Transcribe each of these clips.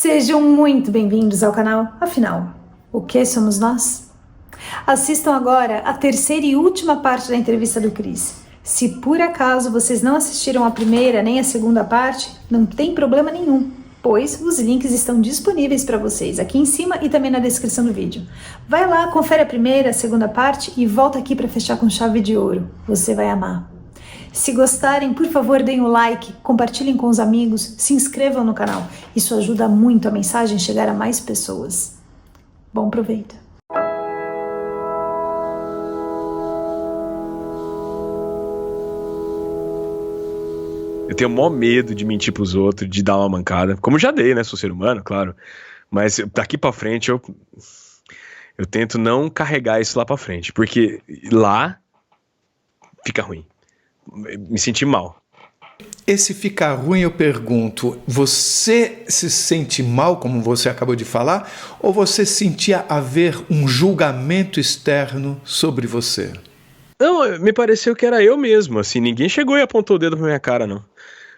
Sejam muito bem-vindos ao canal. Afinal, o que somos nós? Assistam agora a terceira e última parte da entrevista do Chris. Se por acaso vocês não assistiram a primeira nem a segunda parte, não tem problema nenhum, pois os links estão disponíveis para vocês aqui em cima e também na descrição do vídeo. Vai lá, confere a primeira, a segunda parte e volta aqui para fechar com chave de ouro. Você vai amar. Se gostarem, por favor, deem o like, compartilhem com os amigos, se inscrevam no canal. Isso ajuda muito a mensagem chegar a mais pessoas. Bom proveito! Eu tenho o maior medo de mentir pros outros, de dar uma mancada. Como já dei, né? Sou ser humano, claro. Mas daqui pra frente eu tento não carregar isso lá pra frente. Porque lá fica ruim. Me senti mal. Esse ficar ruim, eu pergunto, você se sente mal, como você acabou de falar, ou você sentia haver um julgamento externo sobre você? Não, me pareceu que era eu mesmo, assim, ninguém chegou e apontou o dedo pra minha cara, não.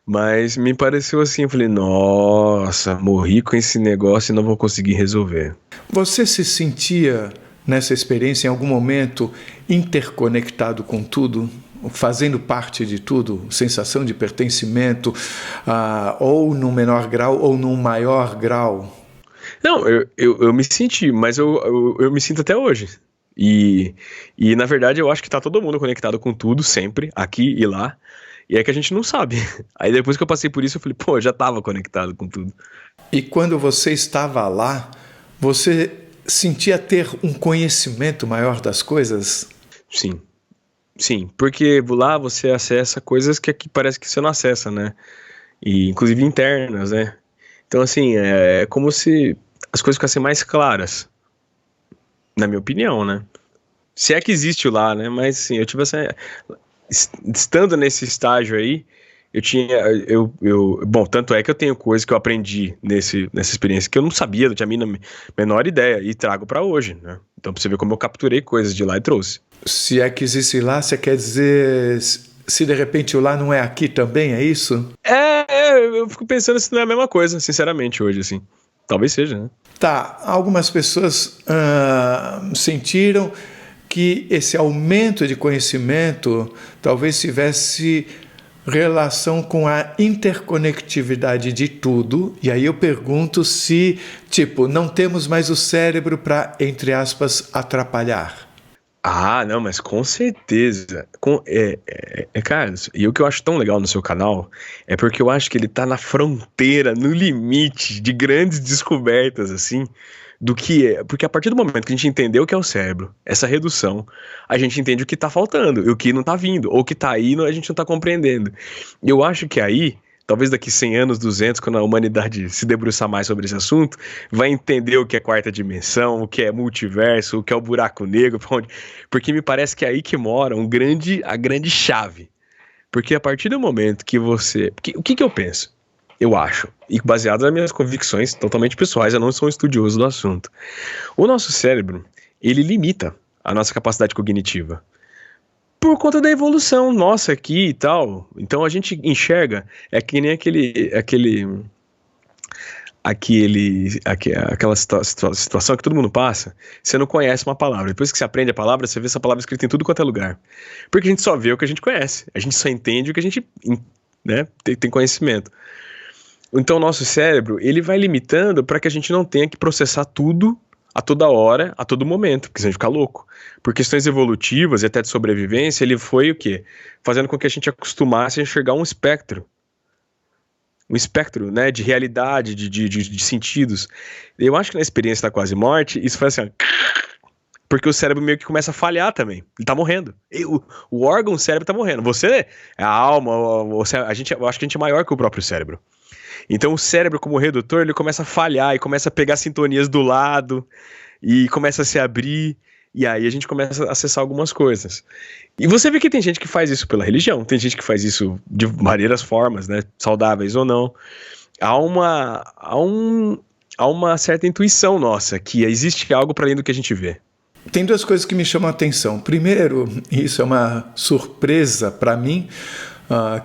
Mas me pareceu assim, eu falei, nossa, morri com esse negócio e não vou conseguir resolver. Você se sentia, nessa experiência, em algum momento, interconectado com tudo? Fazendo parte de tudo, sensação de pertencimento, ou num menor grau ou num maior grau? Não, eu me senti, mas eu me sinto até hoje. E na verdade eu acho que tá todo mundo conectado com tudo, sempre, aqui e lá. E é que a gente não sabe. Aí depois que eu passei por isso, eu falei, pô, eu já tava conectado com tudo. E quando você estava lá, você sentia ter um conhecimento maior das coisas? Sim. Sim, porque lá você acessa coisas que aqui parece que você não acessa, né? E inclusive internas, né? Então, assim, é como se as coisas ficassem mais claras, na minha opinião, né? Se é que existe lá, né? Mas, assim, eu tive essa... Estando nesse estágio aí, bom, tanto é que eu tenho coisas que eu aprendi nessa experiência que eu não sabia, não tinha a menor ideia, e trago pra hoje, né? Então, pra você ver como eu capturei coisas de lá e trouxe. Se é que existe lá, você quer dizer, se de repente o lá não é aqui também, é isso? Eu fico pensando se não é a mesma coisa, sinceramente, hoje, assim. Talvez seja, né? Tá, algumas pessoas sentiram que esse aumento de conhecimento talvez tivesse relação com a interconectividade de tudo, e aí eu pergunto se, tipo, não temos mais o cérebro para, entre aspas, atrapalhar. Ah, não, mas com certeza. Carlos, e o que eu acho tão legal no seu canal é porque eu acho que ele tá na fronteira, no limite de grandes descobertas, assim, do que é. Porque a partir do momento que a gente entendeu o que é o cérebro, essa redução, a gente entende o que tá faltando, e o que não tá vindo, ou o que tá aí a gente não tá compreendendo. E eu acho que aí, talvez daqui 100 anos, 200, quando a humanidade se debruçar mais sobre esse assunto, vai entender o que é quarta dimensão, o que é multiverso, o que é o buraco negro, porque me parece que é aí que mora a grande chave. Porque a partir do momento que você... O que eu penso? Eu acho, e baseado nas minhas convicções totalmente pessoais, eu não sou um estudioso do assunto. O nosso cérebro, ele limita a nossa capacidade cognitiva. Por conta da evolução nossa aqui e tal. Então a gente enxerga, é que nem aquela situação que todo mundo passa, você não conhece uma palavra. Depois que você aprende a palavra, você vê essa palavra escrita em tudo quanto é lugar. Porque a gente só vê o que a gente conhece. A gente só entende o que a gente, né, tem conhecimento. Então o nosso cérebro, ele vai limitando para que a gente não tenha que processar tudo a toda hora, a todo momento, porque senão a gente fica louco. Por questões evolutivas e até de sobrevivência, ele foi o quê? Fazendo com que a gente acostumasse a enxergar um espectro, né, de realidade, de sentidos. Eu acho que na experiência da quase morte, isso foi assim, ó, porque o cérebro meio que começa a falhar também. Ele tá morrendo. O órgão, o cérebro tá morrendo. Você, a alma, eu acho que a gente é maior que o próprio cérebro. Então o cérebro, como redutor, ele começa a falhar e começa a pegar sintonias do lado e começa a se abrir, e aí a gente começa a acessar algumas coisas. E você vê que tem gente que faz isso pela religião, tem gente que faz isso de maneiras formas, né, saudáveis ou não. Há uma certa intuição nossa, que existe algo para além do que a gente vê. Tem duas coisas que me chamam a atenção. Primeiro, isso é uma surpresa para mim,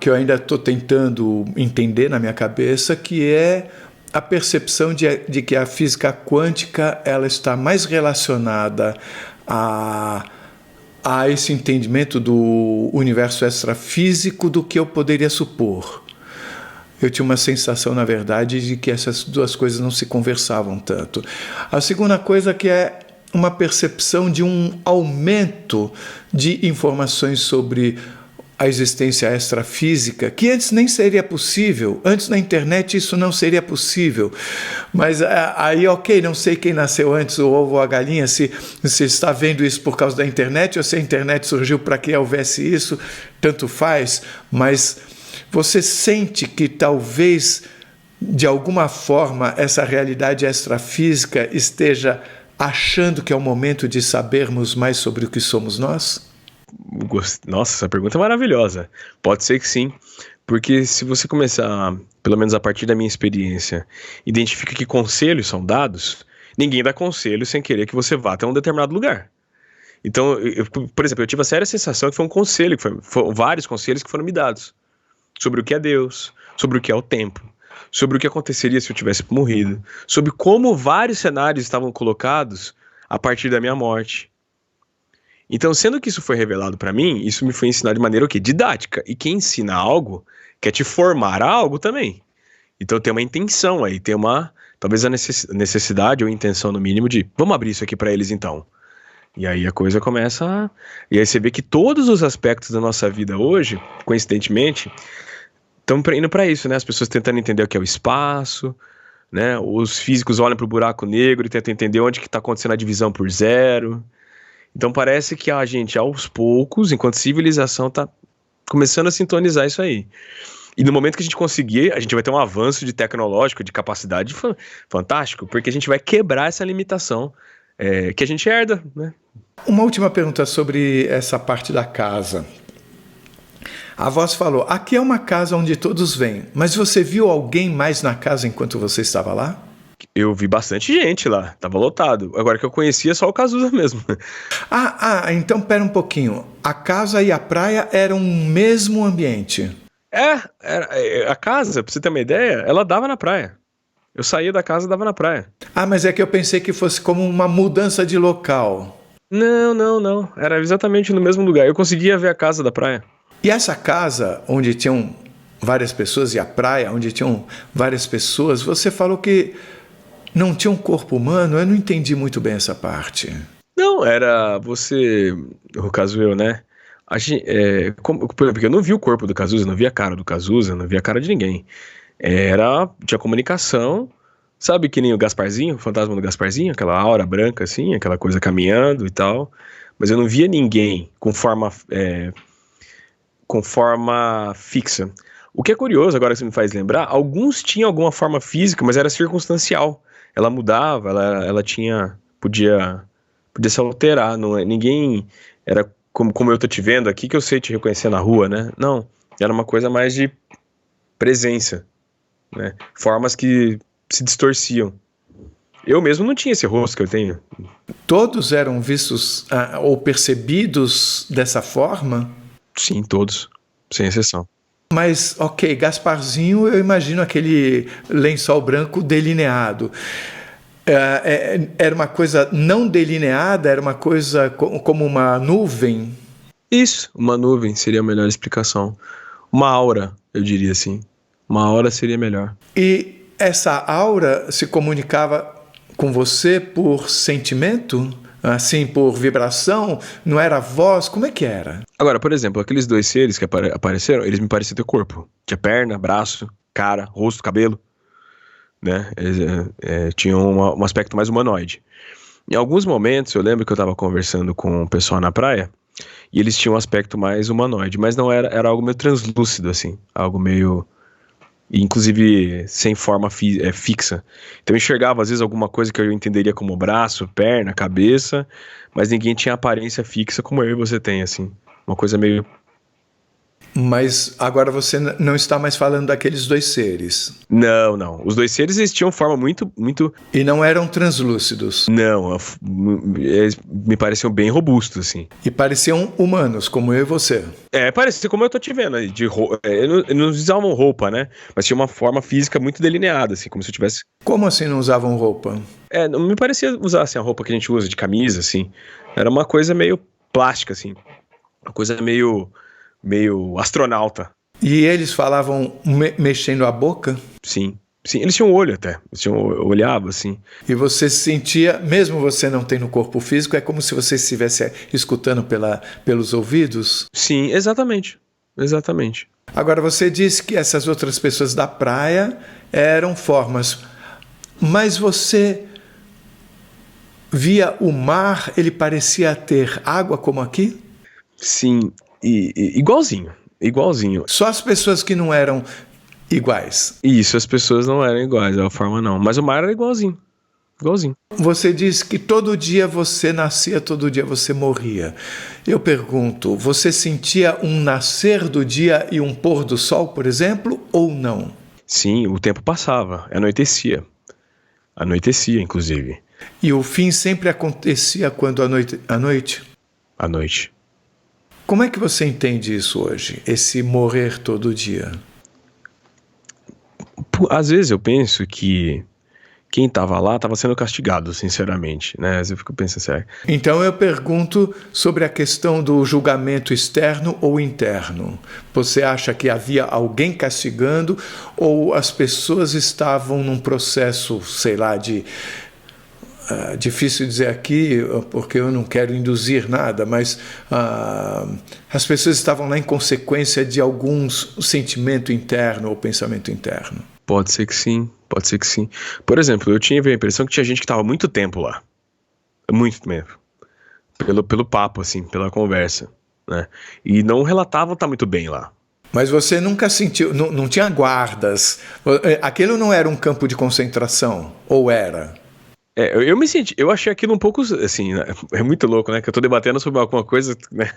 que eu ainda estou tentando entender na minha cabeça, que é a percepção de que a física quântica ela está mais relacionada a esse entendimento do universo extrafísico do que eu poderia supor. Eu tinha uma sensação, na verdade, de que essas duas coisas não se conversavam tanto. A segunda coisa que é uma percepção de um aumento de informações sobre a existência extrafísica, que antes nem seria possível. Antes na internet isso não seria possível. Mas aí, ok, não sei quem nasceu antes, o ovo ou a galinha, se está vendo isso por causa da internet ou se a internet surgiu para que houvesse isso, tanto faz. Mas você sente que talvez, de alguma forma, essa realidade extrafísica esteja achando que é o momento de sabermos mais sobre o que somos nós? Nossa, essa pergunta é maravilhosa. Pode ser que sim, porque se você começar, pelo menos a partir da minha experiência, identifica que conselhos são dados, ninguém dá conselho sem querer que você vá até um determinado lugar. Então, por exemplo, eu tive a séria sensação que foi um conselho, foram vários conselhos que foram me dados sobre o que é Deus, sobre o que é o tempo, sobre o que aconteceria se eu tivesse morrido, sobre como vários cenários estavam colocados a partir da minha morte. Então, sendo que isso foi revelado para mim, isso me foi ensinado de maneira o quê? Didática. E quem ensina algo quer te formar a algo também. Então tem uma intenção aí, tem talvez a necessidade ou intenção no mínimo de, vamos abrir isso aqui para eles então. E aí a coisa começa E aí você vê que todos os aspectos da nossa vida hoje, coincidentemente, estão indo para isso, né? As pessoas tentando entender o que é o espaço, né? Os físicos olham para o buraco negro e tentam entender onde que está acontecendo a divisão por zero. Então parece que a gente, aos poucos, enquanto civilização, está começando a sintonizar isso aí. E no momento que a gente conseguir, a gente vai ter um avanço de tecnológico, de capacidade fantástico, porque a gente vai quebrar essa limitação que a gente herda, né? Uma última pergunta sobre essa parte da casa. A voz falou, aqui é uma casa onde todos vêm, mas você viu alguém mais na casa enquanto você estava lá? Eu vi bastante gente lá, tava lotado. Agora que eu conhecia só o Cazuza mesmo. Então pera um pouquinho. A casa e a praia eram o mesmo ambiente? A casa, pra você ter uma ideia, ela dava na praia. Eu saía da casa e dava na praia. Mas é que eu pensei que fosse como uma mudança de local. Não. Era exatamente no mesmo lugar. Eu conseguia ver a casa da praia. E essa casa, onde tinham várias pessoas, e a praia, onde tinham várias pessoas, você falou que não tinha um corpo humano? Eu não entendi muito bem essa parte. Não, era você, no caso eu, né? Porque eu não vi o corpo do Cazuza, não vi a cara do Cazuza, não vi a cara de ninguém. Tinha comunicação, sabe que nem o Gasparzinho, o fantasma do Gasparzinho, aquela aura branca assim, aquela coisa caminhando e tal. Mas eu não via ninguém com forma fixa. O que é curioso, agora que você me faz lembrar, alguns tinham alguma forma física, mas era circunstancial. Ela mudava, ela podia se alterar, ninguém era como eu tô te vendo aqui, que eu sei te reconhecer na rua, né? Não, era uma coisa mais de presença, né? Formas que se distorciam. Eu mesmo não tinha esse rosto que eu tenho. Todos eram vistos ou percebidos dessa forma? Sim, todos, sem exceção. Mas, ok, Gasparzinho, eu imagino aquele lençol branco delineado. Era uma coisa não delineada? Era uma coisa como uma nuvem? Isso, uma nuvem seria a melhor explicação. Uma aura, eu diria assim. Uma aura seria melhor. E essa aura se comunicava com você por sentimento? Assim, por vibração? Não era voz? Como é que era? Agora, por exemplo, aqueles dois seres que apareceram, eles me pareciam ter corpo. Tinha perna, braço, cara, rosto, cabelo, né? Eles tinham um aspecto mais humanoide. Em alguns momentos, eu lembro que eu estava conversando com o pessoal na praia, e eles tinham um aspecto mais humanoide, mas não era algo meio translúcido, assim, algo meio... inclusive sem forma fixa. Então eu enxergava às vezes alguma coisa que eu entenderia como braço, perna, cabeça, mas ninguém tinha aparência fixa como eu e você tem, assim. Uma coisa meio Mas agora você não está mais falando daqueles dois seres. Não, não. Os dois seres eles tinham forma muito, muito... E não eram translúcidos. Não, eles me pareciam bem robustos, assim. E pareciam humanos, como eu e você. Parecia como eu tô te vendo. Eles não usavam roupa, né? Mas tinha uma forma física muito delineada, assim, como se eu tivesse... Como assim não usavam roupa? Não me parecia usar, assim, a roupa que a gente usa de camisa, assim. Era uma coisa meio plástica, assim. Uma coisa meio astronauta. E eles falavam mexendo a boca? Sim, eles tinham olho até, olhavam assim. E você sentia, mesmo você não tendo corpo físico, é como se você estivesse escutando pelos ouvidos? Sim, exatamente. Agora, você disse que essas outras pessoas da praia eram formas, mas você via o mar, ele parecia ter água como aqui? Sim, igualzinho. Só as pessoas que não eram iguais. Isso, as pessoas não eram iguais, a forma não. Mas o mar era igualzinho. Você diz que todo dia você nascia, todo dia você morria. Eu pergunto, você sentia um nascer do dia e um pôr do sol, por exemplo, ou não? Sim, o tempo passava, anoitecia. Anoitecia, inclusive. E o fim sempre acontecia quando à noite? À noite. Como é que você entende isso hoje, esse morrer todo dia? Às vezes eu penso que quem estava lá estava sendo castigado, sinceramente, né? Às vezes eu fico pensando sério. Então eu pergunto sobre a questão do julgamento externo ou interno. Você acha que havia alguém castigando ou as pessoas estavam num processo, sei lá, difícil dizer aqui, porque eu não quero induzir nada, mas as pessoas estavam lá em consequência de algum sentimento interno ou pensamento interno? Pode ser que sim. Por exemplo, eu tive a impressão que tinha gente que estava muito tempo lá. Muito tempo. Pelo papo, assim, pela conversa, né? E não relatavam estar muito bem lá. Mas você nunca sentiu, não tinha guardas. Aquilo não era um campo de concentração, ou era? Eu achei aquilo um pouco, assim, né? É muito louco, né, que eu tô debatendo sobre alguma coisa, né?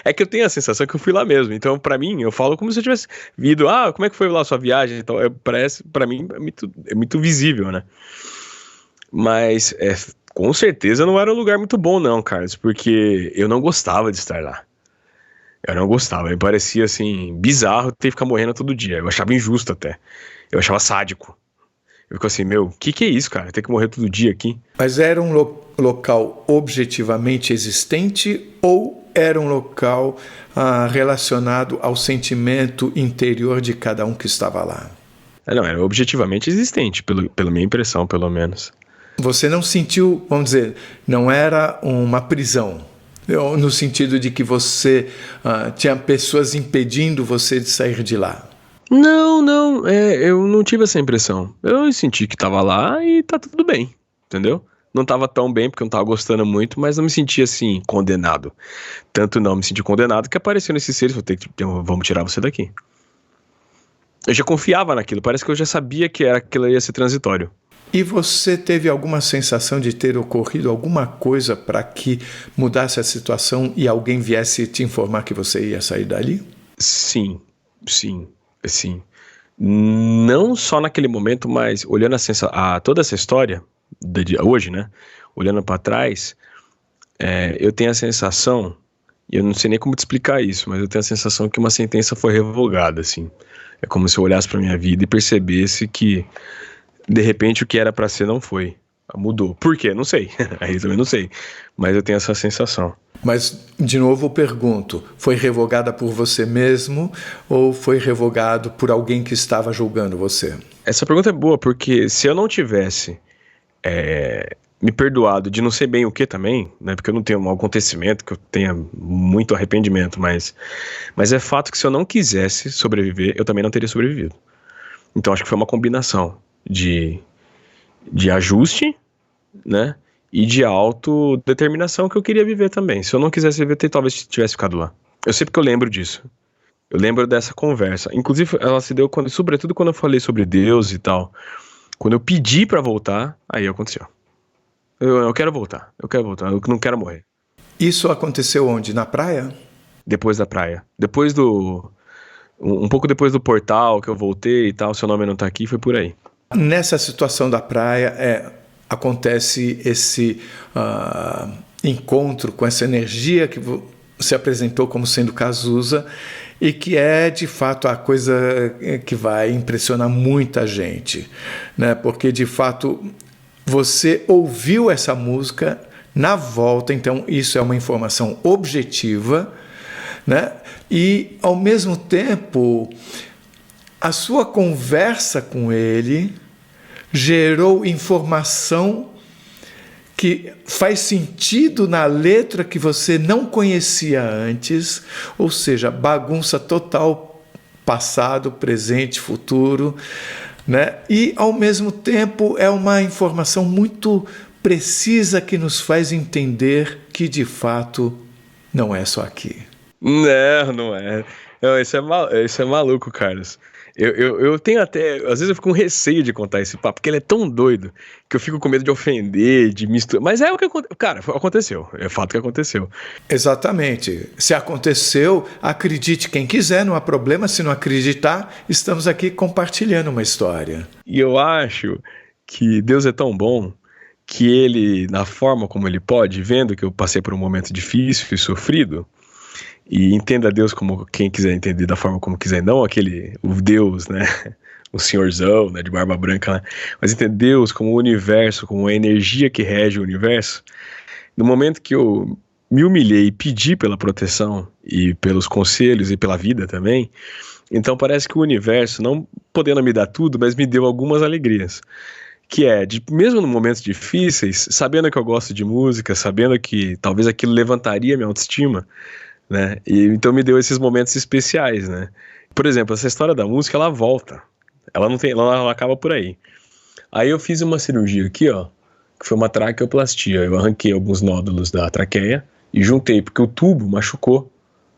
É que eu tenho a sensação que eu fui lá mesmo, então pra mim, eu falo como se eu tivesse vindo, como é que foi lá a sua viagem, então parece, pra mim, é muito visível, né, mas com certeza não era um lugar muito bom não, Carlos, porque eu não gostava de estar lá, me parecia, assim, bizarro ter que ficar morrendo todo dia, eu achava injusto até, eu achava sádico. Eu fico assim, o que é isso, cara? Tem que morrer todo dia aqui. Mas era um local objetivamente existente ou era um local relacionado ao sentimento interior de cada um que estava lá? Não, era objetivamente existente, pela minha impressão, pelo menos. Você não sentiu, vamos dizer, não era uma prisão, no sentido de que você tinha pessoas impedindo você de sair de lá? Não, eu não tive essa impressão. Eu senti que tava lá e tá tudo bem, entendeu? Não tava tão bem porque eu não tava gostando muito, mas não me senti assim, condenado. Tanto não me senti condenado que apareceu nesses seres, vamos tirar você daqui. Eu já confiava naquilo, parece que eu já sabia que aquilo ia ser transitório. E você teve alguma sensação de ter ocorrido alguma coisa para que mudasse a situação e alguém viesse te informar que você ia sair dali? Sim. Não só naquele momento, mas olhando toda essa história hoje, né? Olhando para trás, eu tenho a sensação, e eu não sei nem como te explicar isso, mas eu tenho a sensação que uma sentença foi revogada, assim. É como se eu olhasse para minha vida e percebesse que de repente o que era para ser não foi. Mudou. Por quê? Não sei. Aí eu também não sei. Mas eu tenho essa sensação. Mas, de novo, eu pergunto, foi revogada por você mesmo ou foi revogado por alguém que estava julgando você? Essa pergunta é boa, porque se eu não tivesse me perdoado de não sei bem o que também, né, porque eu não tenho um acontecimento que eu tenha muito arrependimento, mas é fato que se eu não quisesse sobreviver, eu também não teria sobrevivido. Então acho que foi uma combinação de ajuste, né? E de autodeterminação que eu queria viver também. Se eu não quisesse viver, talvez tivesse ficado lá. Eu sei porque eu lembro disso. Eu lembro dessa conversa. Inclusive, ela se deu sobretudo quando eu falei sobre Deus e tal. Quando eu pedi pra voltar, aí aconteceu. Eu quero voltar. Eu não quero morrer. Isso aconteceu onde? Na praia? depois da praia. Um pouco depois do portal que eu voltei e tal, Seu Nome Não Tá Aqui, foi por aí. Nessa situação da praia, acontece esse encontro com essa energia que se apresentou como sendo Cazuza e que é, de fato, a coisa que vai impressionar muita gente, né? Porque, de fato, você ouviu essa música na volta, então isso é uma informação objetiva, né? E, ao mesmo tempo, a sua conversa com ele gerou informação que faz sentido na letra que você não conhecia antes, ou seja, bagunça total, passado, presente, futuro, né? E, ao mesmo tempo, é uma informação muito precisa que nos faz entender que, de fato, não é só aqui. Não é. Não, isso é maluco, Carlos. Eu tenho até... Às vezes eu fico com receio de contar esse papo, porque ele é tão doido que eu fico com medo de ofender, de misturar. Mas é o que aconteceu. Cara, aconteceu. É fato que aconteceu. Exatamente. Se aconteceu, acredite quem quiser, não há problema. Se não acreditar, estamos aqui compartilhando uma história. E eu acho que Deus é tão bom que ele, na forma como ele pode, vendo que eu passei por um momento difícil e sofrido, e entenda Deus como quem quiser entender, da forma como quiser, não o Deus, né, o senhorzão, né, de barba branca, né, mas entender Deus como o universo, como a energia que rege o universo. No momento que eu me humilhei e pedi pela proteção e pelos conselhos e pela vida também, então parece que o universo, não podendo me dar tudo, mas me deu algumas alegrias. Que é, mesmo em momentos difíceis, sabendo que eu gosto de música, sabendo que talvez aquilo levantaria minha autoestima, né? E então me deu esses momentos especiais, né? Por exemplo, essa história da música, ela volta. Ela não acaba por aí. Aí eu fiz uma cirurgia aqui, ó, que foi uma traqueoplastia. Eu arranquei alguns nódulos da traqueia e juntei, porque o tubo machucou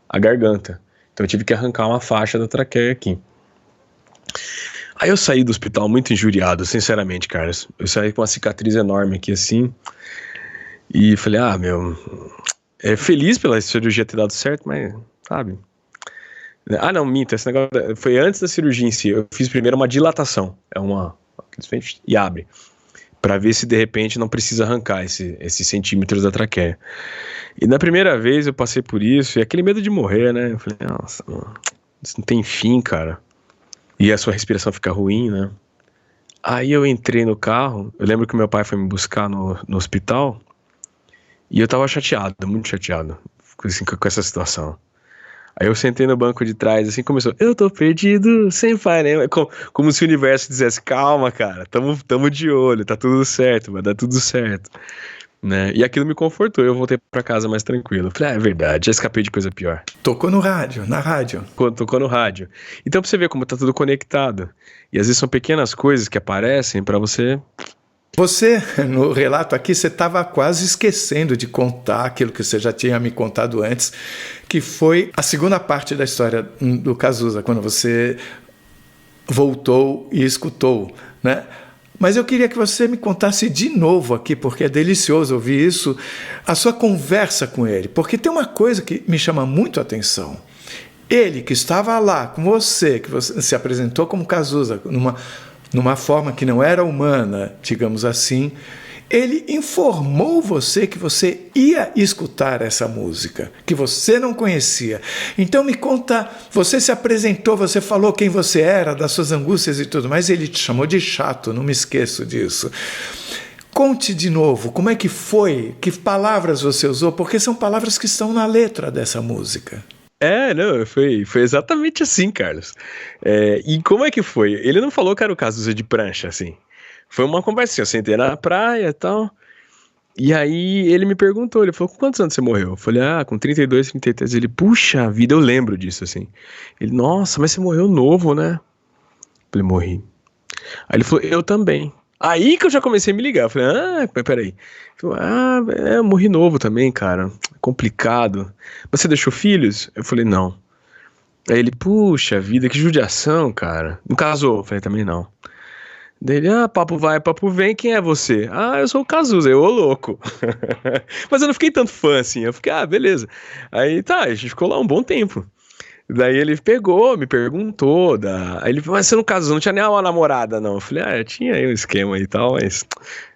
a garganta. Então eu tive que arrancar uma faixa da traqueia aqui. Aí eu saí do hospital muito injuriado, sinceramente, Carlos. Eu saí com uma cicatriz enorme aqui, assim. E falei, feliz pela cirurgia ter dado certo, mas, sabe? Não, minta, esse negócio foi antes da cirurgia em si. Eu fiz primeiro uma dilatação. E abre. Pra ver se de repente não precisa arrancar esses centímetros da traqueia. E na primeira vez eu passei por isso, e aquele medo de morrer, né? Eu falei, nossa, mano, isso não tem fim, cara. E a sua respiração fica ruim, né? Aí eu entrei no carro, eu lembro que meu pai foi me buscar no hospital, e eu tava chateado, muito chateado, assim, com essa situação. Aí eu sentei no banco de trás, assim, começou, eu tô perdido, sem pai, né? Como se o universo dissesse, calma, cara, tamo de olho, tá tudo certo, vai dar tudo certo, né? E aquilo me confortou, eu voltei pra casa mais tranquilo. Falei, é verdade, já escapei de coisa pior. Tocou no rádio, na rádio. Tocou no rádio. Então pra você ver como tá tudo conectado. E às vezes são pequenas coisas que aparecem pra você... Você, no relato aqui, você estava quase esquecendo de contar aquilo que você já tinha me contado antes, que foi a segunda parte da história do Cazuza, quando você voltou e escutou, né? Mas eu queria que você me contasse de novo aqui, porque é delicioso ouvir isso, a sua conversa com ele, porque tem uma coisa que me chama muito a atenção. Ele que estava lá com você, que você se apresentou como Cazuza, numa forma que não era humana, digamos assim, ele informou você que você ia escutar essa música, que você não conhecia. Então me conta, você se apresentou, você falou quem você era, das suas angústias e tudo mais, ele te chamou de chato, não me esqueço disso. Conte de novo, como é que foi, que palavras você usou, porque são palavras que estão na letra dessa música. Não, foi exatamente assim, Carlos. E como é que foi? Ele não falou que era o Cazuza de prancha, assim. Foi uma conversinha, eu sentei na praia e tal. E aí ele me perguntou, ele falou, com quantos anos você morreu? Eu falei, com 32, 33. Ele, puxa vida, eu lembro disso, assim. Ele, nossa, mas você morreu novo, né? Eu falei, morri. Aí ele falou, eu também. Aí que eu já comecei a me ligar. Eu falei, peraí. Ele falou, eu morri novo também, cara. Complicado. Mas você deixou filhos? Eu falei, não. Aí ele, puxa vida, que judiação, cara. Não casou? Eu falei, também não. Dele, papo vai, papo vem, quem é você? Eu sou o Cazuza, ô louco. Mas eu não fiquei tanto fã assim, eu fiquei, beleza. Aí tá, a gente ficou lá um bom tempo. Daí ele pegou, me perguntou, aí ele falou, mas você não casou, não tinha nem uma namorada, não. Eu falei, tinha aí um esquema e tal, mas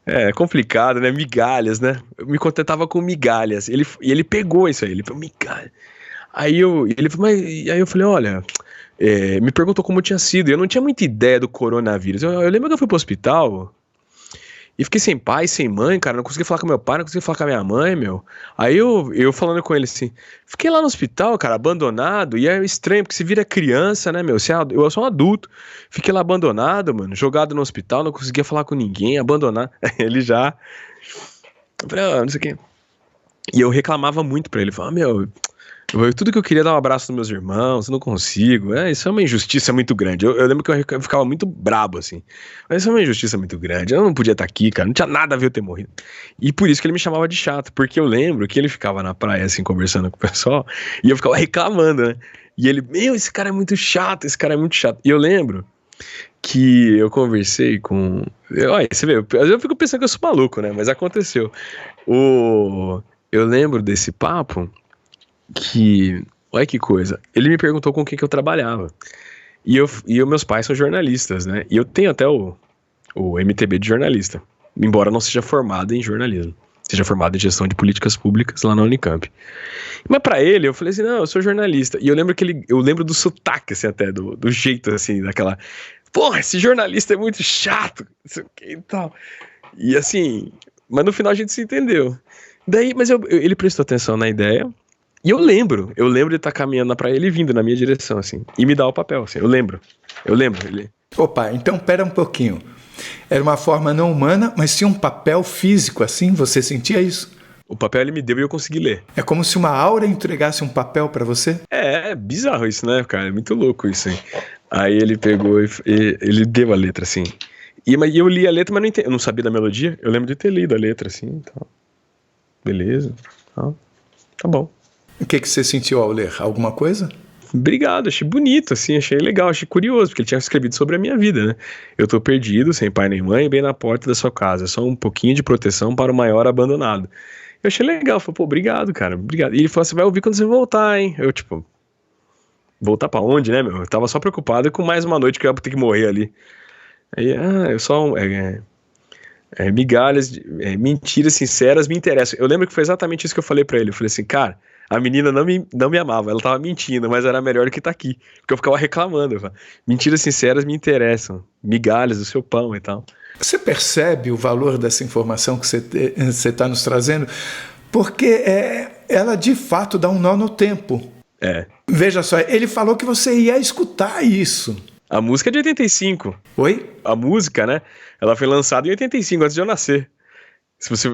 é complicado, né? Migalhas, né? Eu me contentava com migalhas. E ele pegou isso aí, ele falou, migalhas. Aí eu falei, olha, me perguntou como tinha sido. Eu não tinha muita ideia do coronavírus. Eu lembro que eu fui pro hospital e fiquei sem pai, sem mãe, cara. Não consegui falar com meu pai, não consegui falar com a minha mãe, meu. Aí eu falando com ele assim, fiquei lá no hospital, cara, abandonado. E é estranho, porque se vira criança, né, meu? Eu sou um adulto. Fiquei lá abandonado, mano, jogado no hospital, não conseguia falar com ninguém, abandonado. Ele já. Eu falei, não sei o quê. E eu reclamava muito pra ele. Falava, meu. Tudo que eu queria é dar um abraço nos meus irmãos, não consigo. Isso é uma injustiça muito grande. Eu lembro que eu ficava muito brabo, assim. Mas isso é uma injustiça muito grande. Eu não podia estar aqui, cara. Não tinha nada a ver eu ter morrido. E por isso que ele me chamava de chato. Porque eu lembro que ele ficava na praia, assim, conversando com o pessoal. E eu ficava reclamando, né? E ele, esse cara é muito chato, esse cara é muito chato. E eu lembro que eu conversei com... Olha, você vê, eu fico pensando que eu sou maluco, né? Mas aconteceu. Eu lembro desse papo... olha que coisa, ele me perguntou com o que eu trabalhava, e meus pais são jornalistas, né, e eu tenho até o MTB de jornalista, embora não seja formado em jornalismo, seja formado em gestão de políticas públicas lá na Unicamp, mas pra ele, eu falei assim, não, eu sou jornalista, e eu lembro do sotaque, assim, até, do jeito, assim, daquela, porra, esse jornalista é muito chato, não sei o que e tal, e assim, mas no final a gente se entendeu, daí, mas ele prestou atenção na ideia. E eu lembro de estar caminhando na praia, ele vindo na minha direção, assim, e me dar o papel, assim, eu lembro, ele... Opa, então pera um pouquinho. Era uma forma não humana, mas tinha um papel físico, assim, você sentia isso? O papel ele me deu e eu consegui ler. É como se uma aura entregasse um papel pra você? É bizarro isso, né, cara, é muito louco isso, hein. Aí ele pegou e ele deu a letra, assim, e eu li a letra, mas eu não sabia da melodia, eu lembro de ter lido a letra, assim, tal. Beleza, tal. Tá bom. O que você sentiu ao ler? Alguma coisa? Obrigado, achei bonito, assim, achei legal, achei curioso, porque ele tinha escrevido sobre a minha vida, né? Eu tô perdido, sem pai nem mãe, bem na porta da sua casa, só um pouquinho de proteção para o maior abandonado. Eu achei legal, falei, pô, obrigado, cara, obrigado. E ele falou, você vai ouvir quando você voltar, hein? Eu, tipo, voltar pra onde, né, meu? Eu tava só preocupado com mais uma noite que eu ia ter que morrer ali. Aí, eu só... migalhas, mentiras sinceras me interessam. Eu lembro que foi exatamente isso que eu falei pra ele. Eu falei assim, cara, a menina não me amava, ela tava mentindo, mas era melhor do que tá aqui. Porque eu ficava reclamando. Eu falava, mentiras sinceras me interessam, migalhas do seu pão e tal. Você percebe o valor dessa informação que você está nos trazendo? Porque ela de fato dá um nó no tempo. Veja só, ele falou que você ia escutar isso. A música é de 85. Oi? A música, né? Ela foi lançada em 85, antes de eu nascer. Se você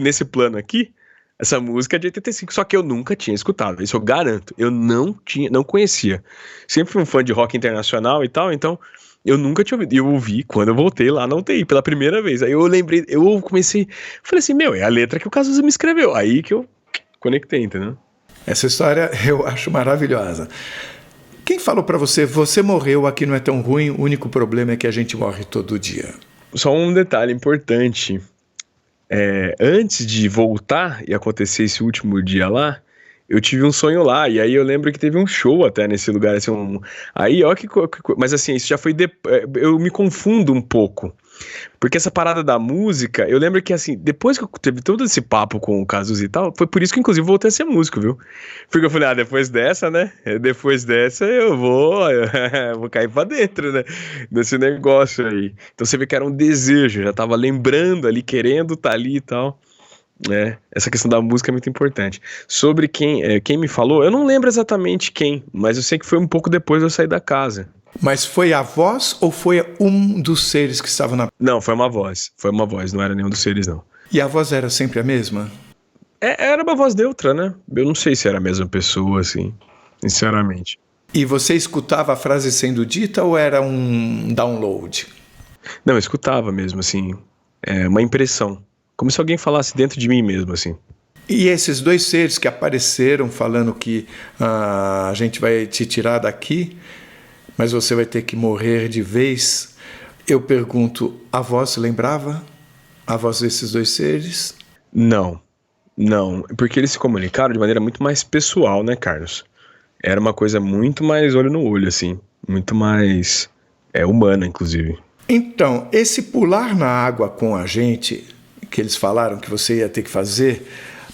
nesse plano aqui, essa música é de 85, só que eu nunca tinha escutado, isso eu garanto. Eu não conhecia. Sempre fui um fã de rock internacional e tal, então eu nunca tinha ouvido. E eu ouvi quando eu voltei lá na UTI, pela primeira vez. Aí eu lembrei, eu comecei, falei assim, é a letra que o Cazuza me escreveu. Aí que eu conectei, entendeu? Essa história eu acho maravilhosa. Quem falou pra você, você morreu, aqui não é tão ruim, o único problema é que a gente morre todo dia? Só um detalhe importante. Antes de voltar e acontecer esse último dia lá, eu tive um sonho lá, e aí eu lembro que teve um show até nesse lugar, assim, aí ó mas assim, isso já foi, eu me confundo um pouco, porque essa parada da música, eu lembro que assim, depois que eu teve todo esse papo com o Cazuza e tal, foi por isso que inclusive voltei a ser músico, viu? Porque eu falei, depois dessa, né, eu vou cair pra dentro, né, desse negócio aí. Então você vê que era um desejo, já tava lembrando ali, querendo tá ali e tal. Essa questão da música é muito importante. Sobre quem me falou, eu não lembro exatamente quem, mas eu sei que foi um pouco depois de eu sair da casa. Mas foi a voz ou foi um dos seres que estavam na... Não, foi uma voz, não era nenhum dos seres, não. E a voz era sempre a mesma? Era uma voz neutra, né? Eu não sei se era a mesma pessoa, assim, sinceramente. E você escutava a frase sendo dita ou era um download? Não, eu escutava mesmo, assim, uma impressão. Como se alguém falasse dentro de mim mesmo, assim. E esses dois seres que apareceram falando que a gente vai te tirar daqui, mas você vai ter que morrer de vez, Eu pergunto, a voz se lembrava? A voz desses dois seres? Não, porque eles se comunicaram de maneira muito mais pessoal, né, Carlos? Era uma coisa muito mais olho no olho, assim, muito mais humana, inclusive. Então, esse pular na água com a gente, que eles falaram que você ia ter que fazer,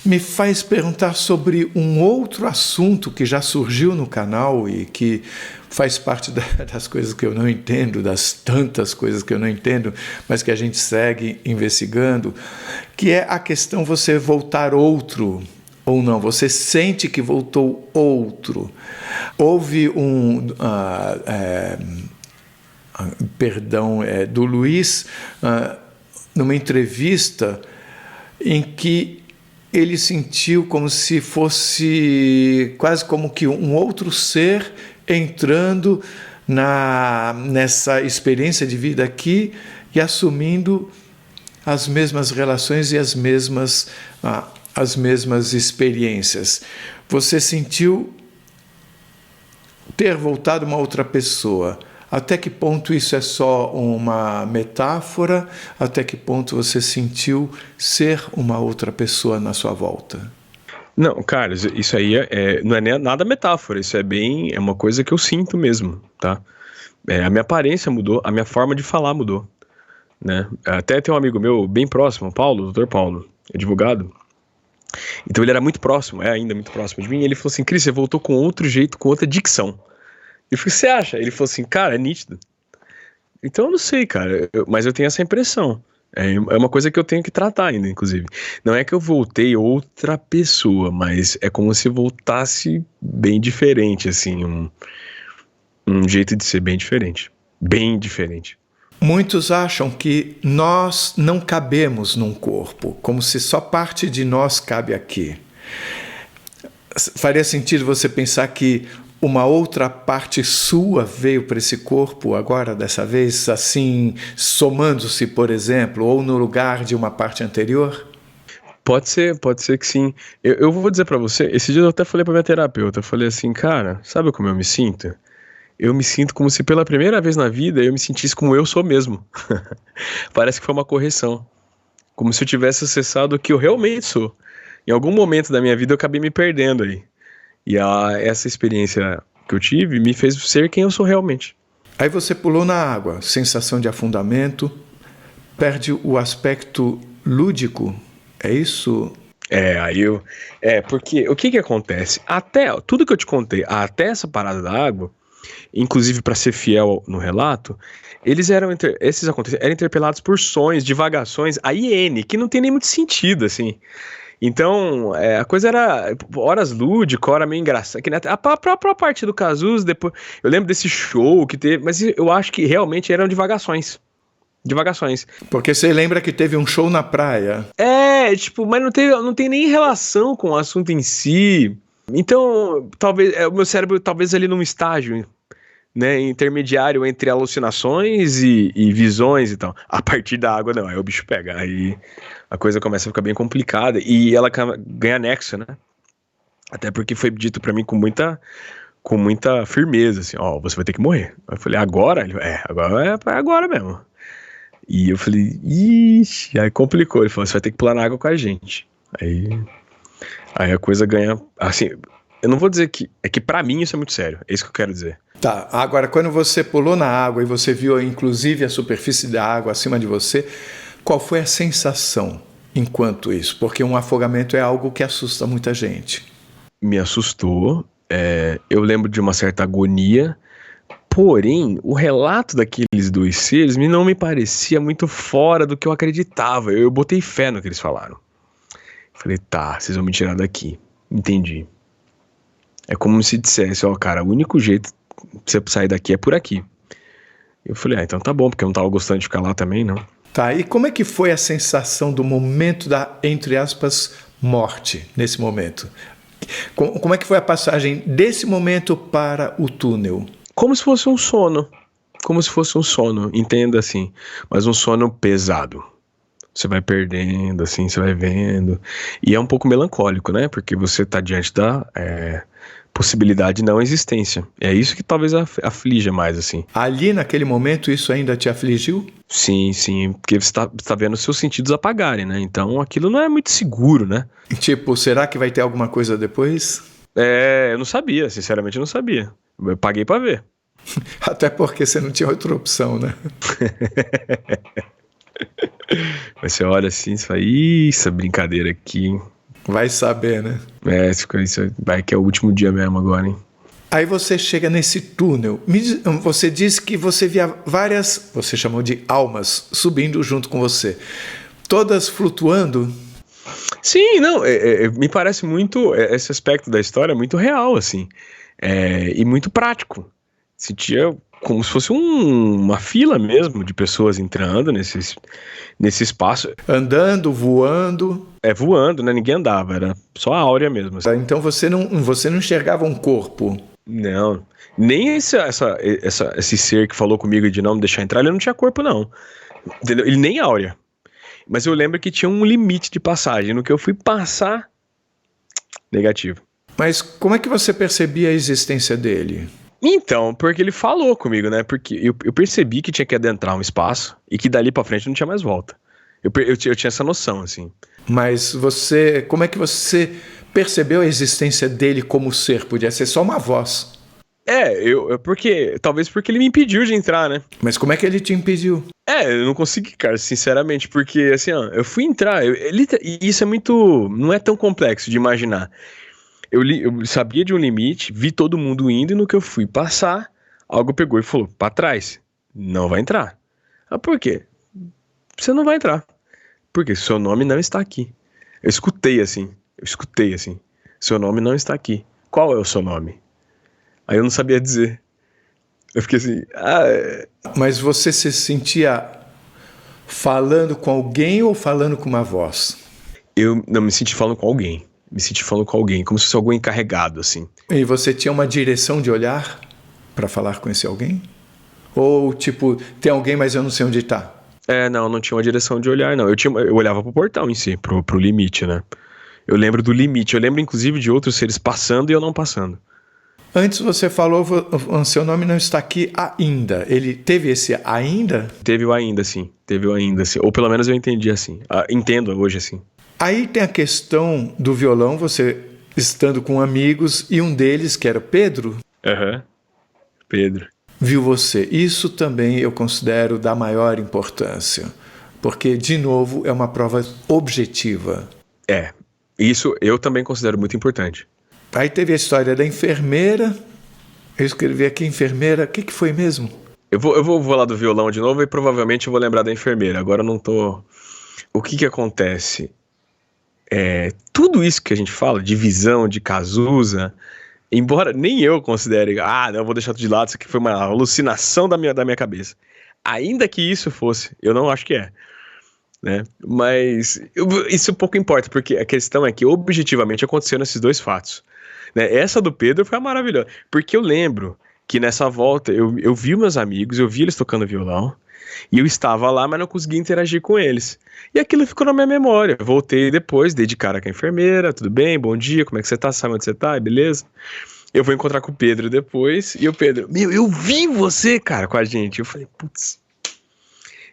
me faz perguntar sobre um outro assunto que já surgiu no canal e que faz parte das coisas que eu não entendo, das tantas coisas que eu não entendo, mas que a gente segue investigando, que é a questão você voltar outro ou não. Você sente que voltou outro. Houve do Luiz, numa entrevista em que ele sentiu como se fosse quase como que um outro ser entrando nessa experiência de vida aqui e assumindo as mesmas relações e as mesmas experiências. Você sentiu ter voltado uma outra pessoa. Até que ponto isso é só uma metáfora? Até que ponto você sentiu ser uma outra pessoa na sua volta? Não, Carlos, isso aí não é nem nada metáfora, isso é uma coisa que eu sinto mesmo, tá? A minha aparência mudou, a minha forma de falar mudou, né? Até tem um amigo meu bem próximo, o Dr. Paulo, advogado, então ele era muito próximo, ainda muito próximo de mim, e ele falou assim, Cris, você voltou com outro jeito, com outra dicção. Eu falei, você acha? Ele falou assim, cara, é nítido. Então eu não sei, cara, mas eu tenho essa impressão. É uma coisa que eu tenho que tratar ainda, inclusive. Não é que eu voltei outra pessoa, mas é como se voltasse bem diferente, assim, um jeito de ser bem diferente. Bem diferente. Muitos acham que nós não cabemos num corpo, como se só parte de nós cabe aqui. Faria sentido você pensar que uma outra parte sua veio para esse corpo agora, dessa vez, assim, somando-se, por exemplo, ou no lugar de uma parte anterior? Pode ser que sim. Eu vou dizer pra você, esse dia eu até falei pra minha terapeuta, eu falei assim, cara, sabe como eu me sinto? Eu me sinto como se pela primeira vez na vida eu me sentisse como eu sou mesmo. Parece que foi uma correção. Como se eu tivesse acessado o que eu realmente sou. Em algum momento da minha vida eu acabei me perdendo aí. E essa experiência que eu tive me fez ser quem eu sou realmente. Aí você pulou na água, sensação de afundamento, perde o aspecto lúdico, é isso? Porque o que acontece? Tudo que eu te contei, até essa parada da água, inclusive para ser fiel no relato, esses acontecimentos eram interpelados por sonhos, divagações, a IN, que não tem nem muito sentido, assim. Então, a coisa era horas lúdico, hora meio engraçada. A própria parte do Cazuza, depois, eu lembro desse show que teve, mas eu acho que realmente eram divagações. Porque você lembra que teve um show na praia. Mas não tem nem relação com o assunto em si. Então, talvez, o meu cérebro, talvez ali num estágio, né, intermediário entre alucinações e visões e tal. A partir da água, não, aí o bicho pega, aí a coisa começa a ficar bem complicada e ela ganha nexo, né? Até porque foi dito pra mim com muita firmeza, assim, você vai ter que morrer. Eu falei, agora? Ele, agora mesmo. E eu falei, ixi, aí complicou. Ele falou, você vai ter que pular na água com a gente. Aí a coisa ganha, assim, eu não vou dizer que pra mim isso é muito sério, é isso que eu quero dizer. Tá, agora quando você pulou na água e você viu inclusive a superfície da água acima de você, qual foi a sensação enquanto isso? Porque um afogamento é algo que assusta muita gente. Me assustou, eu lembro de uma certa agonia, porém o relato daqueles dois seres não me parecia muito fora do que eu acreditava, eu botei fé no que eles falaram. Falei, tá, vocês vão me tirar daqui, entendi. É como se dissesse, cara, o único jeito pra você sair daqui é por aqui. Eu falei, então tá bom, porque eu não tava gostando de ficar lá também, não. Tá, e como é que foi a sensação do momento da, entre aspas, morte, nesse momento? Como é que foi a passagem desse momento para o túnel? Como se fosse um sono, entenda assim, mas um sono pesado. Você vai perdendo, assim, você vai vendo, e é um pouco melancólico, né, porque você tá diante possibilidade de não existência. É isso que talvez aflija mais, assim. Ali, naquele momento, isso ainda te afligiu? Sim, porque você tá vendo seus sentidos apagarem, né? Então aquilo não é muito seguro, né? Tipo, será que vai ter alguma coisa depois? Eu não sabia, sinceramente eu não sabia. Eu paguei pra ver. Até porque você não tinha outra opção, né? Mas você olha assim e fala, ih, essa brincadeira aqui, hein? Vai saber, né? Isso vai que é o último dia mesmo agora, hein? Aí você chega nesse túnel. Você disse que você via várias, você chamou de almas, subindo junto com você. Todas flutuando? Sim, não, me parece muito, esse aspecto da história é muito real, assim. E muito prático. Sentia como se fosse uma fila mesmo de pessoas entrando nesse espaço. Andando, voando. Voando, né? Ninguém andava, era só a áurea mesmo. Assim. Então você não enxergava um corpo? Não, nem esse ser que falou comigo de não me deixar entrar, ele não tinha corpo, não. Entendeu? Ele nem áurea. Mas eu lembro que tinha um limite de passagem. No que eu fui passar, negativo. Mas como é que você percebia a existência dele? Então, porque ele falou comigo, né? Porque eu percebi que tinha que adentrar um espaço e que dali pra frente não tinha mais volta. Eu tinha essa noção, assim. Mas como é que você percebeu a existência dele como ser? Podia ser só uma voz. Talvez porque ele me impediu de entrar, né? Mas como é que ele te impediu? Eu não consegui, cara, sinceramente, porque assim, ó, eu fui entrar, e isso é muito, não é tão complexo de imaginar. Eu sabia de um limite, vi todo mundo indo, e no que eu fui passar, algo pegou e falou, pra trás, não vai entrar. Ah, por quê? Você não vai entrar. Porque seu nome não está aqui. Eu escutei assim, seu nome não está aqui. Qual é o seu nome? Aí eu não sabia dizer. Eu fiquei assim, Mas você se sentia falando com alguém ou falando com uma voz? Eu não me senti falando com alguém. Como se fosse alguém encarregado, assim. E você tinha uma direção de olhar para falar com esse alguém? Ou, tipo, tem alguém, mas eu não sei onde está? Não tinha uma direção de olhar, não. Eu olhava pro portal em si, pro limite, né? Eu lembro do limite. Eu lembro, inclusive, de outros seres passando e eu não passando. Antes você falou, seu nome não está aqui ainda. Ele teve esse ainda? Teve o ainda, sim. Ou pelo menos eu entendi assim. Entendo hoje, assim. Aí tem a questão do violão, você estando com amigos, e um deles, que era Pedro, Pedro, viu você. Isso também eu considero da maior importância, porque, de novo, é uma prova objetiva. Isso eu também considero muito importante. Aí teve a história da enfermeira, eu escrevi aqui enfermeira, o que foi mesmo? Eu vou falar do violão de novo e provavelmente eu vou lembrar da enfermeira, agora eu não tô... O que acontece? Tudo isso que a gente fala, de visão, de Cazuza, embora nem eu considere, não, vou deixar tudo de lado, isso aqui foi uma alucinação da minha cabeça. Ainda que isso fosse, eu não acho que é. Né? Mas isso pouco importa, porque a questão é que objetivamente aconteceram esses dois fatos. Né? Essa do Pedro foi maravilhosa, porque eu lembro que nessa volta eu vi meus amigos, eu vi eles tocando violão, e eu estava lá, mas não conseguia interagir com eles. E aquilo ficou na minha memória. Eu voltei depois, dei de cara com a enfermeira, tudo bem, bom dia, como é que você tá, sabe onde você tá, beleza? Eu vou encontrar com o Pedro depois, e o Pedro, eu vi você, cara, com a gente. Eu falei, putz,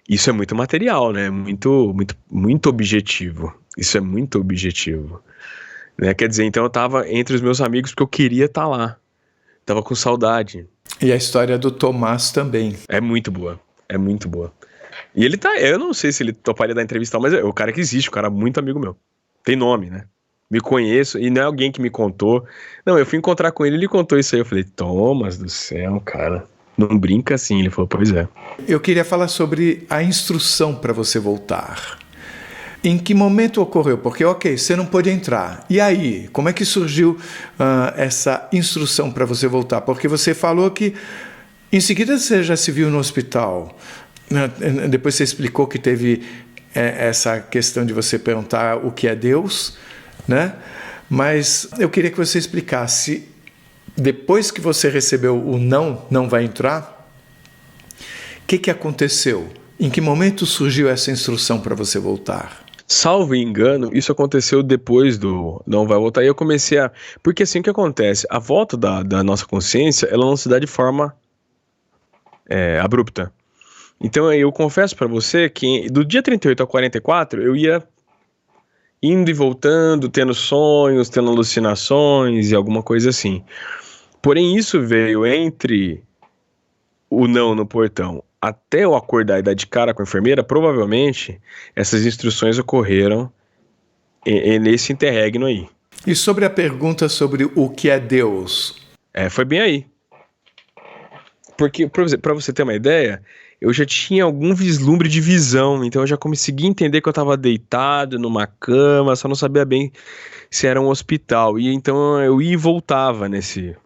isso é muito material, né, muito, muito, muito objetivo. Isso é muito objetivo. Né? Quer dizer, então eu tava entre os meus amigos porque eu queria estar lá. Tava com saudade. E a história do Tomás também. É muito boa. E ele eu não sei se ele toparia dar entrevista, mas é o cara que existe, o cara é muito amigo meu. Tem nome, né? Me conheço, e não é alguém que me contou. Não, eu fui encontrar com ele contou isso aí. Eu falei, Thomas do céu, cara, não brinca assim. Ele falou, pois é. Eu queria falar sobre a instrução para você voltar. Em que momento ocorreu? Porque, você não pôde entrar. E aí, como é que surgiu essa instrução para você voltar? Porque você falou que em seguida você já se viu no hospital. Depois você explicou que teve essa questão de você perguntar o que é Deus, né? Mas eu queria que você explicasse, depois que você recebeu o não vai entrar, o que aconteceu? Em que momento surgiu essa instrução para você voltar? Salvo engano, isso aconteceu depois do Não Vai Voltar, e eu comecei a... Porque assim, o que acontece? A volta da nossa consciência, ela não se dá de forma abrupta. Então eu confesso pra você que do dia 38 ao 44, eu ia indo e voltando, tendo sonhos, tendo alucinações e alguma coisa assim. Porém, isso veio entre o não no portão até eu acordar e dar de cara com a enfermeira. Provavelmente essas instruções ocorreram nesse interregno aí. E sobre a pergunta sobre o que é Deus? Foi bem aí. Porque, pra você ter uma ideia, eu já tinha algum vislumbre de visão, então eu já consegui entender que eu estava deitado numa cama, só não sabia bem se era um hospital. E então eu ia e voltava nessa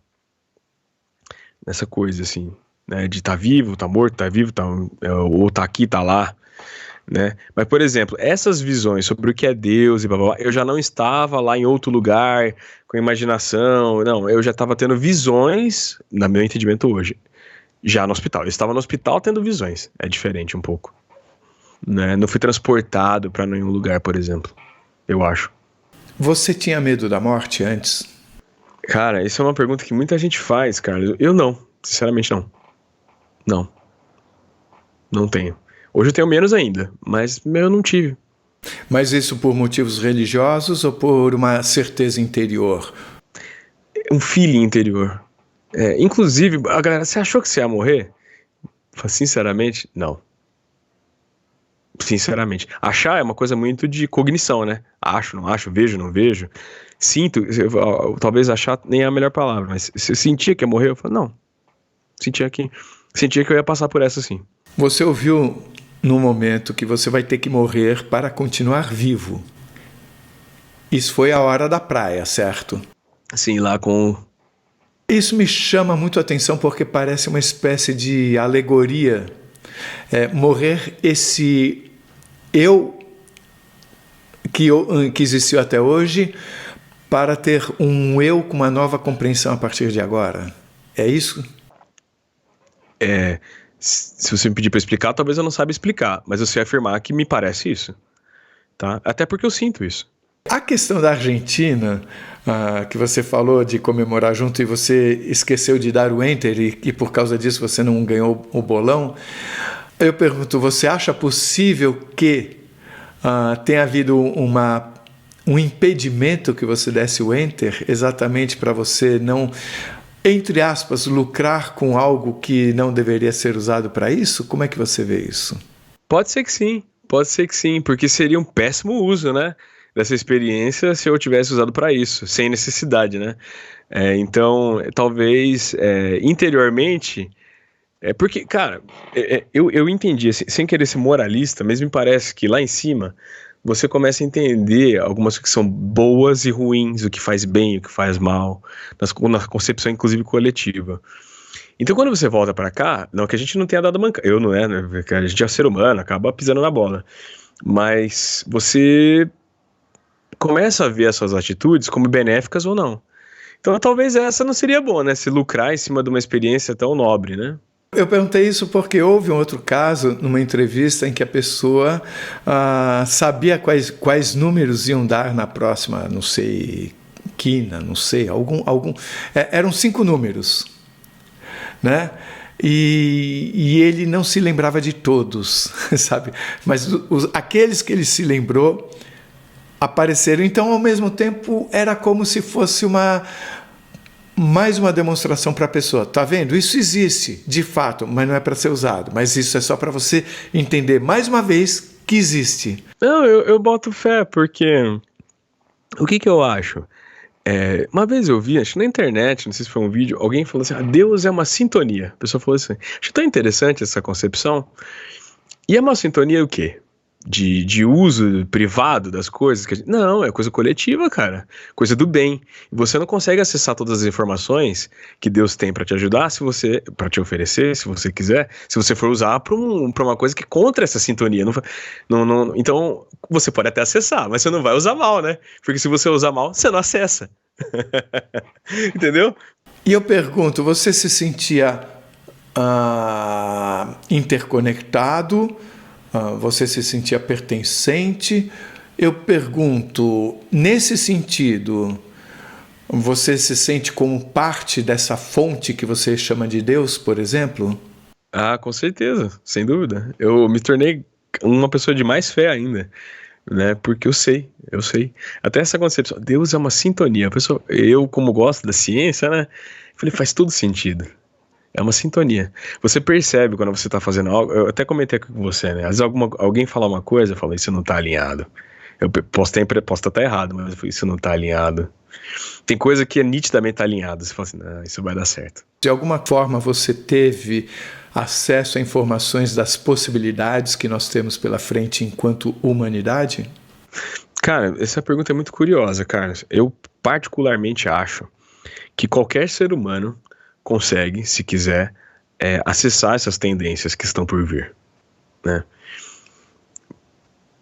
coisa, assim, né, de tá vivo, tá morto, tá vivo, ou tá aqui, tá lá, né? Mas, por exemplo, essas visões sobre o que é Deus e blá, blá, blá, eu já não estava lá em outro lugar, com imaginação, não, eu já estava tendo visões, no meu entendimento hoje, já no hospital. Eu estava no hospital tendo visões, é diferente um pouco, né? Não fui transportado para nenhum lugar, por exemplo, eu acho. Você tinha medo da morte antes? Cara, isso é uma pergunta que muita gente faz, cara. Eu não, sinceramente não. Não tenho. Hoje eu tenho menos ainda, mas eu não tive. Mas isso por motivos religiosos ou por uma certeza interior? Um feeling interior. Inclusive, a galera, você achou que você ia morrer? Sinceramente, não. Sinceramente. Achar é uma coisa muito de cognição, né? Acho, não acho, vejo, não vejo. Sinto, talvez achar nem é a melhor palavra, mas se eu sentia que ia morrer, eu falo, não. Sentia que eu ia passar por essa sim. Você ouviu no momento que você vai ter que morrer para continuar vivo. Isso foi a hora da praia, certo? Sim, lá com... Isso me chama muito a atenção porque parece uma espécie de alegoria. Morrer esse eu que existiu até hoje para ter um eu com uma nova compreensão a partir de agora. É isso? Se você me pedir para explicar, talvez eu não saiba explicar, mas eu sei afirmar que me parece isso, tá? Até porque eu sinto isso. A questão da Argentina, que você falou de comemorar junto e você esqueceu de dar o enter e por causa disso você não ganhou o bolão, eu pergunto, você acha possível que tenha havido um impedimento que você desse o enter exatamente para você não, entre aspas, lucrar com algo que não deveria ser usado para isso? Como é que você vê isso? Pode ser que sim, porque seria um péssimo uso, né, dessa experiência se eu tivesse usado para isso, sem necessidade, né? Então, talvez interiormente, porque, cara, eu entendi, assim, sem querer ser moralista, mas me parece que lá em cima você começa a entender algumas que são boas e ruins, o que faz bem, o que faz mal, na concepção inclusive coletiva. Então quando você volta pra cá, não que a gente não tenha dado mancada, eu não né, porque a gente é ser humano, acaba pisando na bola, mas você começa a ver as suas atitudes como benéficas ou não. Então talvez essa não seria boa, né, se lucrar em cima de uma experiência tão nobre, né? Eu perguntei isso porque houve um outro caso, numa entrevista, em que a pessoa sabia quais números iam dar na próxima, não sei, quina, não sei, eram 5 números, né? E ele não se lembrava de todos, sabe? Mas aqueles que ele se lembrou apareceram. Então, ao mesmo tempo, era como se fosse mais uma demonstração para a pessoa. Tá vendo? Isso existe, de fato, mas não é para ser usado. Mas isso é só para você entender, mais uma vez, que existe. Não, eu boto fé, porque... O que eu acho? Uma vez eu vi, acho que na internet, não sei se foi um vídeo, alguém falou assim, Deus é uma sintonia. A pessoa falou assim, acho tão interessante essa concepção. E é uma sintonia o quê? De uso privado das coisas? Não, é coisa coletiva, cara. Coisa do bem. E você não consegue acessar todas as informações que Deus tem para te ajudar, para te oferecer, se você quiser, se você for usar para uma coisa que é contra essa sintonia. Então, você pode até acessar, mas você não vai usar mal, né? Porque se você usar mal, você não acessa. Entendeu? E eu pergunto, você se sentia interconectado? Você se sentia pertencente? Eu pergunto, nesse sentido, você se sente como parte dessa fonte que você chama de Deus, por exemplo? Ah, com certeza, sem dúvida. Eu me tornei uma pessoa de mais fé ainda, né? Porque eu sei. Até essa concepção, Deus é uma sintonia. Eu, como gosto da ciência, né? Falei, faz todo sentido. É uma sintonia. Você percebe quando você está fazendo algo. Eu até comentei aqui com você, né? Às vezes alguém fala uma coisa, eu falo, isso não está alinhado. Eu posso estar errado, mas isso não está alinhado. Tem coisa que nitidamente alinhada. Você fala assim, não, isso vai dar certo. De alguma forma você teve acesso a informações das possibilidades que nós temos pela frente enquanto humanidade? Cara, essa pergunta é muito curiosa, Carlos. Eu particularmente acho que qualquer ser humano consegue, se quiser, acessar essas tendências que estão por vir, né?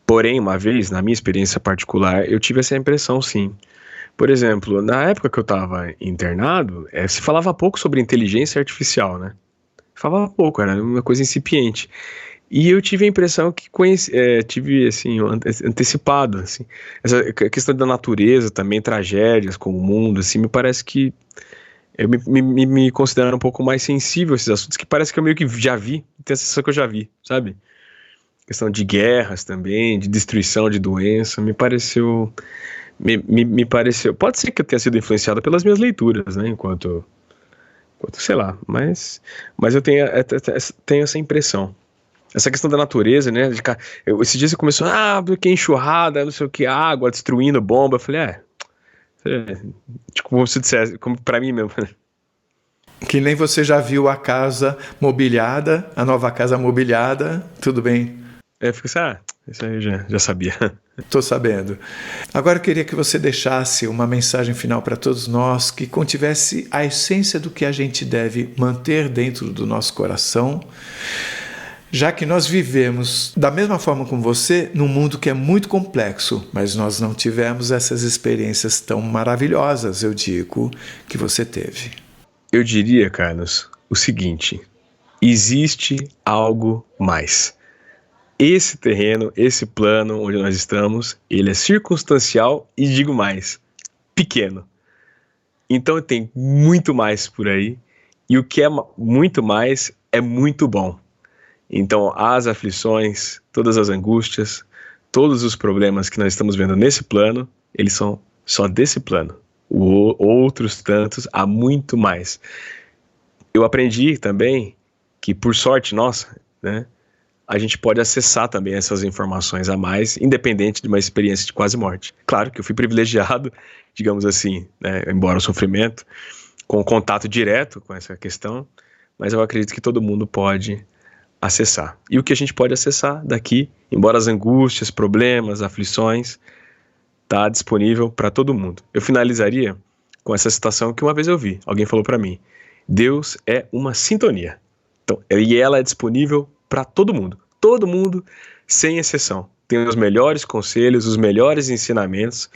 Porém, uma vez, na minha experiência particular, eu tive essa impressão, sim. Por exemplo, na época que eu estava internado, se falava pouco sobre inteligência artificial, né? Falava pouco, era uma coisa incipiente. E eu tive a impressão que tive, assim, antecipado, assim. Essa questão da natureza também, tragédias com o mundo, assim, me parece que eu me considero um pouco mais sensível a esses assuntos, que parece que eu meio que já vi, tem a sensação que eu já vi, sabe? Questão de guerras também, de destruição, de doença, me pareceu, pode ser que eu tenha sido influenciado pelas minhas leituras, né, enquanto sei lá, mas eu tenho essa impressão. Essa questão da natureza, né, esses dias você começou, porque enxurrada, não sei o que, água, destruindo bomba, eu falei, tipo, como se dissesse, como pra mim mesmo. Que nem você já viu a casa mobiliada, a nova casa mobiliada, tudo bem? Eu fico assim, isso aí eu já sabia. Estou sabendo. Agora eu queria que você deixasse uma mensagem final para todos nós que contivesse a essência do que a gente deve manter dentro do nosso coração, já que nós vivemos da mesma forma como você num mundo que é muito complexo, mas nós não tivemos essas experiências tão maravilhosas, eu digo, que você teve. Eu diria, Carlos, o seguinte: existe algo mais. Esse terreno, esse plano onde nós estamos, ele é circunstancial e, digo mais, pequeno. Então tem muito mais por aí, e o que é muito mais é muito bom. Então as aflições, todas as angústias, todos os problemas que nós estamos vendo nesse plano, eles são só desse plano. Outros tantos, há muito mais. Eu aprendi também que, por sorte nossa, né, a gente pode acessar também essas informações a mais, independente de uma experiência de quase morte. Claro que eu fui privilegiado, digamos assim, né, embora o sofrimento, com contato direto com essa questão, mas eu acredito que todo mundo pode acessar. E o que a gente pode acessar daqui, embora as angústias, problemas, aflições, está disponível para todo mundo. Eu finalizaria com essa citação que uma vez eu vi. Alguém falou para mim: Deus é uma sintonia. Então, e ela é disponível para todo mundo, sem exceção. Tem os melhores conselhos, os melhores ensinamentos.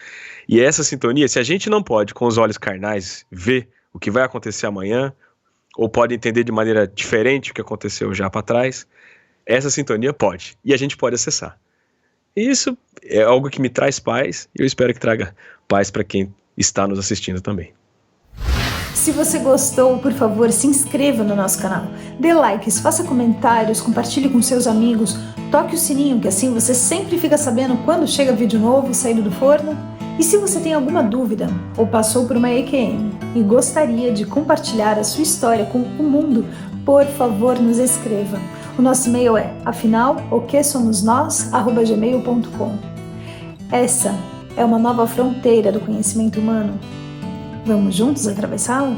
E essa sintonia, se a gente não pode, com os olhos carnais, ver o que vai acontecer amanhã, ou pode entender de maneira diferente o que aconteceu já para trás, essa sintonia pode. E a gente pode acessar. E isso é algo que me traz paz, e eu espero que traga paz para quem está nos assistindo também. Se você gostou, por favor, se inscreva no nosso canal. Dê likes, faça comentários, compartilhe com seus amigos, toque o sininho, que assim você sempre fica sabendo quando chega vídeo novo saindo do forno. E se você tem alguma dúvida ou passou por uma EQM e gostaria de compartilhar a sua história com o mundo, por favor, nos escreva. O nosso e-mail é afinal.oquesomosnós@gmail.com. Essa é uma nova fronteira do conhecimento humano. Vamos juntos atravessá-la?